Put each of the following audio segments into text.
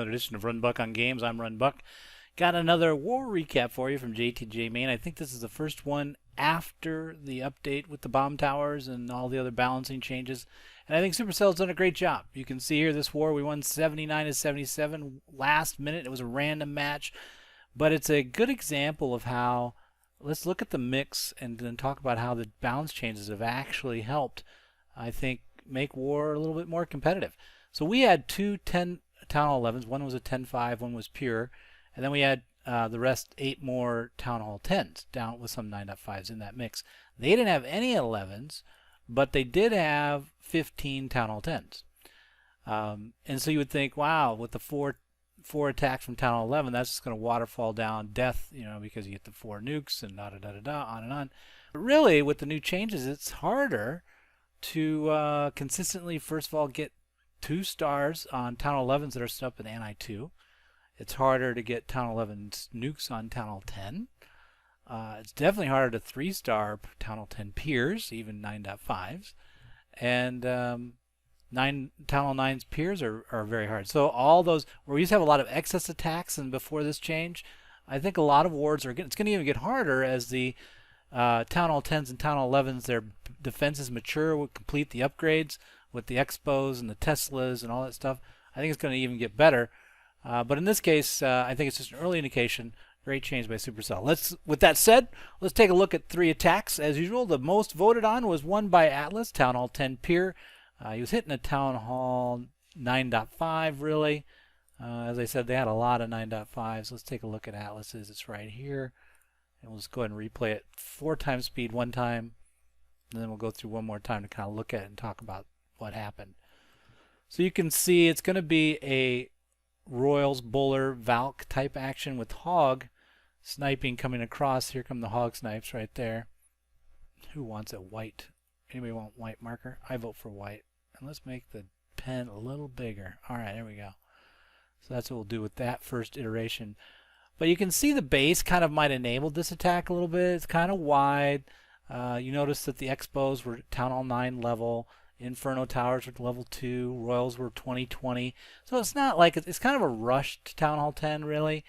another edition of RunBuck on Games. I'm RunBuck. Got another war recap for you from JTJ Main. I think this is the first one after the update with the bomb towers and all the other balancing changes. And I think Supercell's done a great job. You can see here this war, we won 79 to 77 last minute. It was a random match. But it's a good example of how, let's look at the mix and then talk about how the balance changes have actually helped, I think, make war a little bit more competitive. So we had two Town Hall 11s. One was a 10-5, one was pure. And then we had the rest 8 more Town Hall 10s down with some 9.5s in that mix. They didn't have any 11s, but they did have 15 Town Hall 10s. And so you would think, wow, with the four attacks from Town Hall 11, that's just going to waterfall down death, because you get the 4 nukes and on and on. But really, with the new changes, it's harder to consistently, first of all, get 2 stars on Town Hall 11s that are set up in Anti 2. It's harder to get Town Hall 11 nukes on Town Hall 10. It's definitely harder to 3-star Town Hall 10 peers, even 9.5s. And Town Hall 9's peers are very hard. So all those, where we used to have a lot of excess attacks, and before this change, I think a lot of wards it's going to even get harder as the Town Hall 10s and Town Hall 11s, their defenses mature, will complete the upgrades with the Expos and the Teslas and all that stuff. I think it's going to even get better. But in this case, I think it's just an early indication. Great change by Supercell. With that said, let's take a look at 3 attacks. As usual, the most voted on was one by Atlas, Town Hall 10 Peer. He was hitting a Town Hall 9.5, really. As I said, they had a lot of 9.5s. Let's take a look at Atlas's. It's right here. And we'll just go ahead and replay it 4 times speed one time. And then we'll go through one more time to kind of look at it and talk about what happened. So you can see it's going to be a Royals, Bowler, Valk type action with Hog sniping coming across. Here come the Hog snipes right there. Who wants a white? Anybody want white marker? I vote for white. And let's make the pen a little bigger. Alright, there we go. So that's what we'll do with that first iteration. But you can see the base kind of might enable this attack a little bit. It's kind of wide. You notice that the Expos were Town Hall 9 level. Inferno Towers were level 2. Royals were 2020. So it's not like it's kind of a rushed Town Hall 10, really.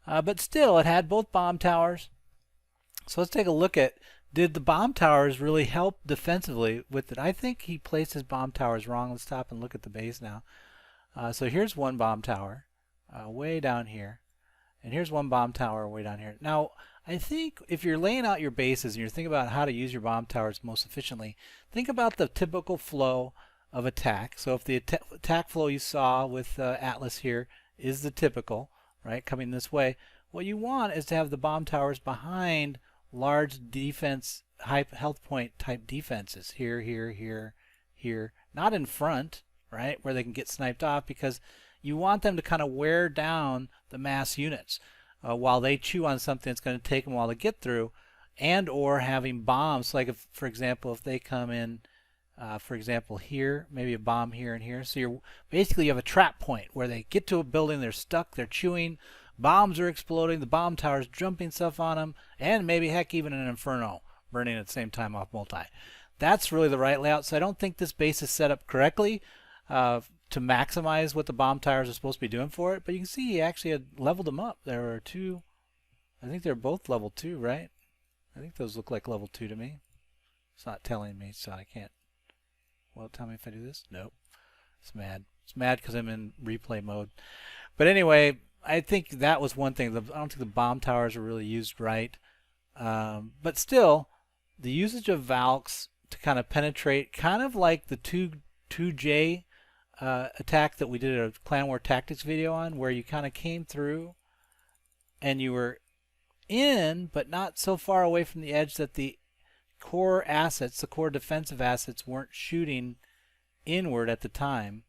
But still, it had both bomb towers. So let's take a look at, did the bomb towers really help defensively with it? I think he placed his bomb towers wrong. Let's stop and look at the base now. So here's one bomb tower way down here. And here's one bomb tower way down here. Now, I think if you're laying out your bases and you're thinking about how to use your bomb towers most efficiently, think about the typical flow of attack. So if the attack flow you saw with Atlas here is the typical, right, coming this way, what you want is to have the bomb towers behind large defense, high health point type defenses. Here, here, here, here. Not in front, right, where they can get sniped off, because you want them to kind of wear down the mass units while they chew on something that's going to take them a while to get through, and or having bombs. Like, if, for example, if they come in, for example, here, maybe a bomb here and here. So you're basically, you have a trap point where they get to a building, they're stuck, they're chewing, bombs are exploding, the bomb tower's jumping stuff on them, and maybe, heck, even an Inferno burning at the same time off multi. That's really the right layout. So I don't think this base is set up correctly to maximize what the bomb towers are supposed to be doing for it. But you can see he actually had leveled them up. There were 2, I think they're both level 2, right? I think those look like level 2 to me. It's not telling me, so I can't. Well, tell me if I do this. Nope. It's mad. It's mad because I'm in replay mode. But anyway, I think that was one thing. I don't think the bomb towers were really used right. But still, the usage of Valks to kind of penetrate, kind of like the 2J attack that we did a Clan War Tactics video on, where you kind of came through and you were in, but not so far away from the edge that the core assets, the core defensive assets, weren't shooting inward at the time.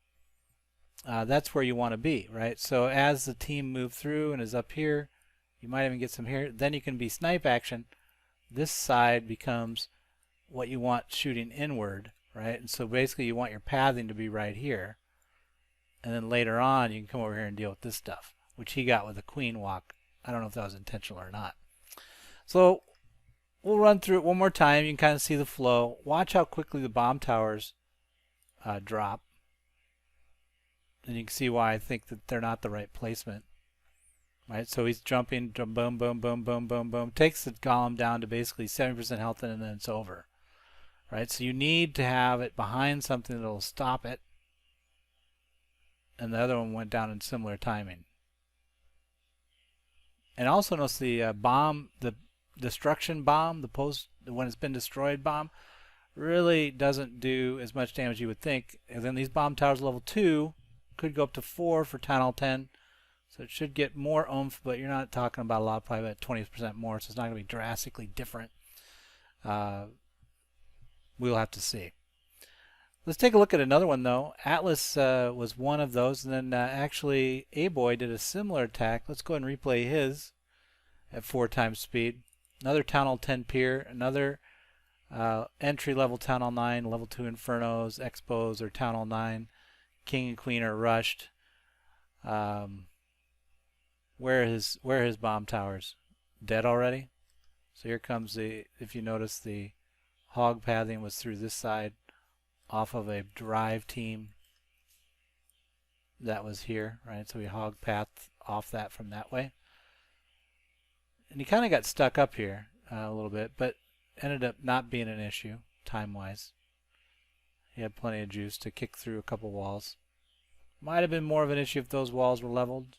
That's where you want to be, right? So as the team moved through and is up here, you might even get some here. Then you can be snipe action. This side becomes what you want shooting inward, right? And so basically you want your pathing to be right here. And then later on you can come over here and deal with this stuff, which he got with a queen walk. I don't know if that was intentional or not. So we'll run through it one more time. You can kind of see the flow. Watch how quickly the bomb towers drop. And you can see why I think that they're not the right placement. Right, so he's jumping, boom, boom, boom, boom, boom, boom, takes the golem down to basically 70% health, and then it's over. Right, so you need to have it behind something that'll stop it. And the other one went down in similar timing. And also notice the bomb, the destruction bomb, the post when it's been destroyed bomb, really doesn't do as much damage as you would think. And then these bomb towers level 2 could go up to 4 for Town Hall 10. So it should get more oomph, but you're not talking about a lot, probably about 20% more, so it's not going to be drastically different. We'll have to see. Let's take a look at another one, though. Atlas was one of those, and then actually A-Boy did a similar attack. Let's go ahead and replay his at 4 times speed. Another Town Hall 10 Pier, another entry-level Town Hall 9, level 2 Infernos, Expos, or Town Hall 9. King and Queen are rushed. Where are his bomb towers? Dead already? So here comes the, if you notice, the hog pathing was through this side off of a drive team that was here, right? So we hog path off that from that way. And he kind of got stuck up here a little bit, but ended up not being an issue time-wise. He had plenty of juice to kick through a couple walls. Might have been more of an issue if those walls were leveled.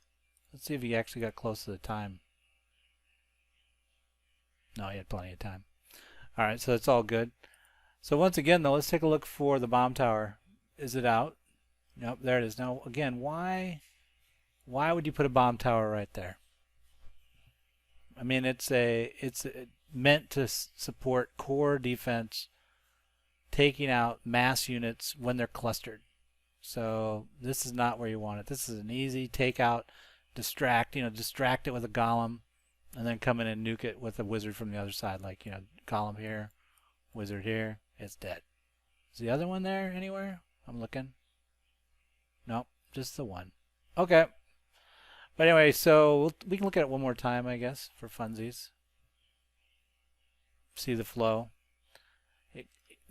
Let's see if he actually got close to the time. No, he had plenty of time. Alright, so it's all good. So once again, though, let's take a look for the bomb tower. Is it out? Nope, there it is. Now, again, why would you put a bomb tower right there? I mean, it's meant to support core defense, taking out mass units when they're clustered. So this is not where you want it. This is an easy takeout, distract it with a golem, and then come in and nuke it with a wizard from the other side. Like, golem here, wizard here, it's dead. Is the other one there anywhere? I'm looking. Nope, just the one. Okay. But anyway, so we can look at it one more time, I guess, for funsies. See the flow.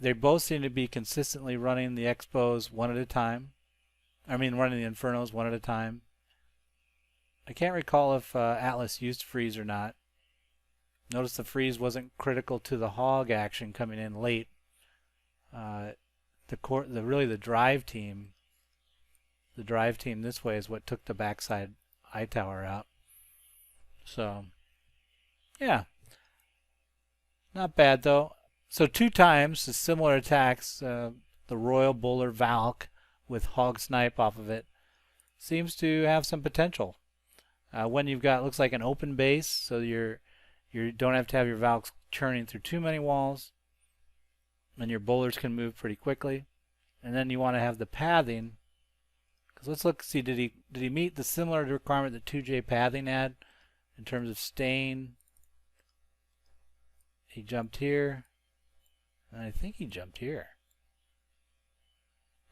They both seem to be consistently running the Expos one at a time. I mean, running the Infernos one at a time. I can't recall if Atlas used freeze or not. Notice the freeze wasn't critical to the hog action coming in late. The drive team this way is what took the backside eye tower out. So, yeah, not bad though. So 2 times the similar attacks, the Royal Bowler Valk with Hog Snipe off of it seems to have some potential. When you've got, looks like an open base, so you don't have to have your Valks churning through too many walls, and your bowlers can move pretty quickly. And then you want to have the pathing, because let's look, see, did he meet the similar requirement that 2J pathing had in terms of staying? He jumped here. And I think he jumped here.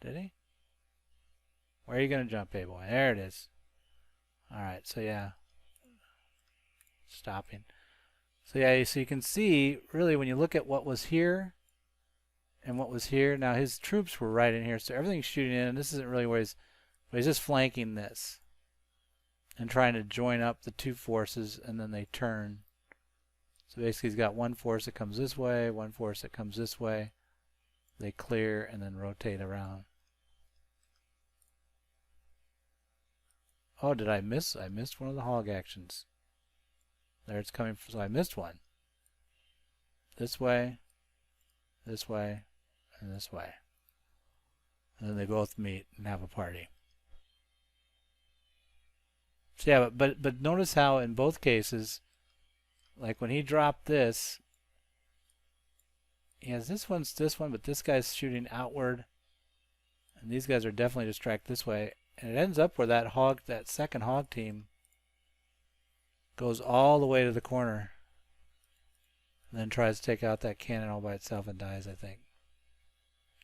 Did he? Where are you going to jump, A-Boy? There it is. Alright, so yeah. Stopping. So yeah, so you can see, really, when you look at what was here and what was here, now his troops were right in here, so everything's shooting in, and this isn't really where but he's just flanking this and trying to join up the 2 forces, and then they turn. So basically he's got one force that comes this way, one force that comes this way. They clear and then rotate around. Oh, did I miss? I missed one of the hog actions. There it's coming from, so I missed one. This way, and this way. And then they both meet and have a party. So yeah, but notice how in both cases, like when he dropped this, he has this one, but this guy's shooting outward, and these guys are definitely distracted this way, and it ends up where that second hog team goes all the way to the corner, and then tries to take out that cannon all by itself and dies, I think.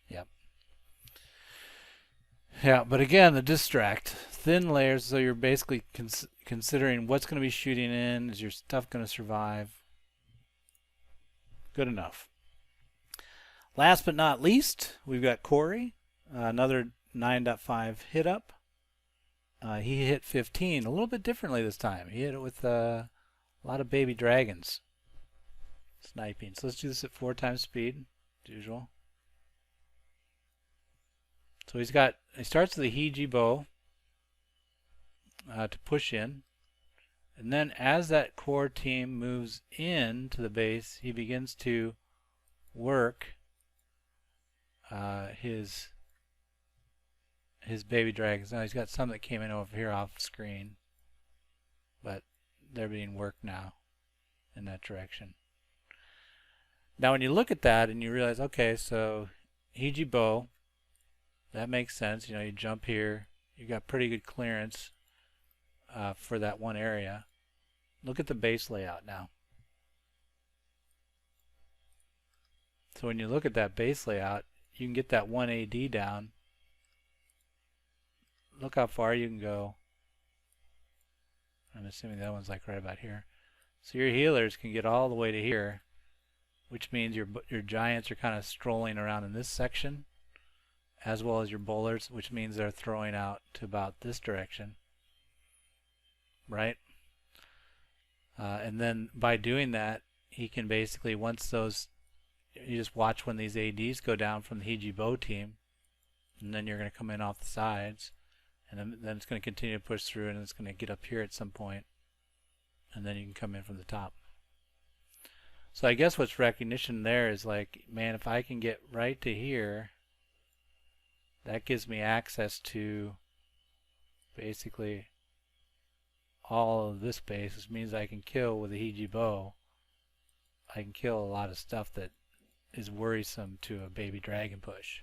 Yep. Yeah, but again, the distract, thin layers, so you're basically considering what's going to be shooting in. Is your stuff going to survive? Good enough. Last but not least, we've got Corey, another 9.5 hit up. he hit 15 a little bit differently this time. He hit it with a lot of baby dragons sniping. So let's do this at 4 times speed, as usual. So he starts with a HeGi bow to push in. And then as that core team moves into the base, he begins to work his baby dragons. Now he's got some that came in over here off screen, but they're being worked now in that direction. Now when you look at that and you realize, okay, so HeGi bow, that makes sense. You know, you jump here, you got pretty good clearance for that one area. Look at the base layout now. So when you look at that base layout, you can get that 1 AD down. Look how far you can go. I'm assuming that one's like right about here. So your healers can get all the way to here, which means your giants are kind of strolling around in this section, as well as your bowlers, which means they're throwing out to about this direction, right? And then by doing that, he can basically, once those, you just watch when these ADs go down from the HeGi bow team, and then you're going to come in off the sides, and then it's going to continue to push through, and it's going to get up here at some point, and then you can come in from the top. So I guess what's recognition there is like, man, if I can get right to here, that gives me access to basically all of this base, which means I can kill with a HeGi bow. I can kill a lot of stuff that is worrisome to a baby dragon push.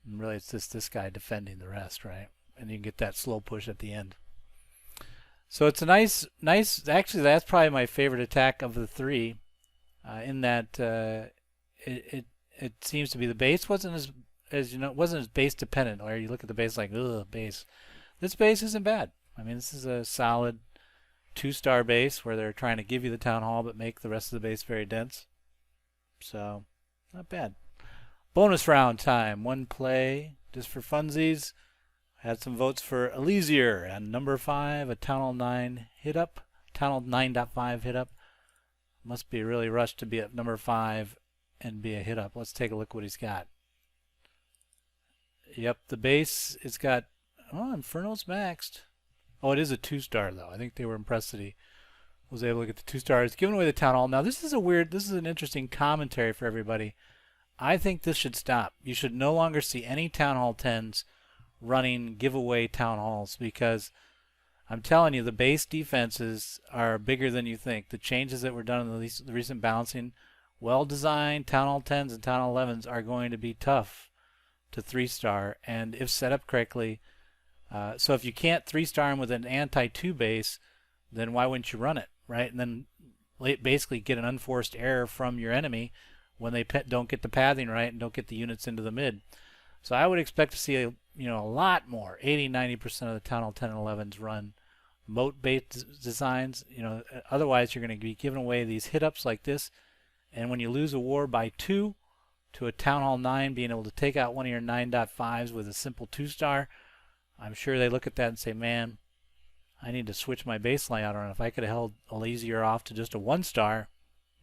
And really it's just this guy defending the rest, right? And you can get that slow push at the end. So it's a nice, actually that's probably my favorite attack of the 3, in that it seems to be the base wasn't as you know, it wasn't as base dependent, where you look at the base like, ugh, base. This base isn't bad. I mean, this is a solid 2-star base where they're trying to give you the town hall but make the rest of the base very dense. So, not bad. Bonus round time. 1 play just for funsies. Had some votes for Elysier and number 5, a Town Hall 9 hit up. Town Hall 9.5 hit up. Must be really rushed to be at number 5 and be a hit up. Let's take a look what he's got. Yep, the base, it's got, oh, Inferno's maxed. Oh, it is a 2-star though. I think they were impressed that he was able to get the 2 stars. Giving away the Town Hall. Now this is an interesting commentary for everybody. I think this should stop. You should no longer see any Town Hall 10s running giveaway Town Halls, because I'm telling you, the base defenses are bigger than you think. The changes that were done in the recent balancing, well-designed Town Hall 10s and Town Hall 11s are going to be tough to 3-star, and if set up correctly. So if you can't 3-star him with an anti-2 base, then why wouldn't you run it, right? And then basically get an unforced error from your enemy when they don't get the pathing right and don't get the units into the mid. So I would expect to see a lot more, 80-90% of the Town Hall 10 and 11s run moat-based designs. Otherwise you're going to be giving away these hit-ups like this, and when you lose a war by 2 to a Town Hall 9 being able to take out one of your 9.5s with a simple 2-star, I'm sure they look at that and say, man, I need to switch my base layout around. If I could have held Elysier off to just a 1-star,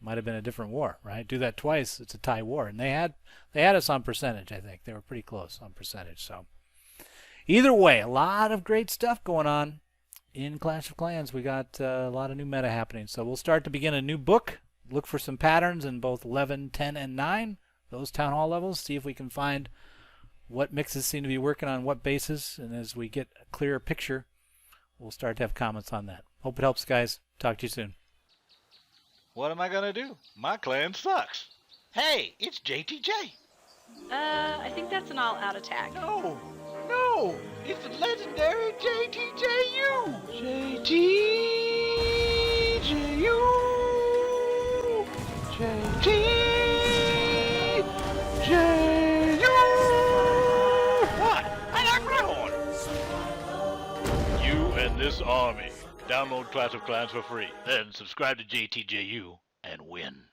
might have been a different war, right? Do that twice, it's a tie war. And they had us on percentage, I think. They were pretty close on percentage. So either way, a lot of great stuff going on in Clash of Clans. We got a lot of new meta happening. So we'll start to begin a new book. Look for some patterns in both 11, 10, and 9. Those Town Hall levels. See if we can find what mixes seem to be working on what bases. And as we get a clearer picture, we'll start to have comments on that. Hope it helps, guys. Talk to you soon. What am I gonna do? My clan sucks. Hey, it's JTJ. I think that's an all-out attack. No, it's the legendary JTJU. JTJU. JTJU. What? I like Wryhorn. You and this army. Download Clash of Clans for free. Then subscribe to JTJU and win.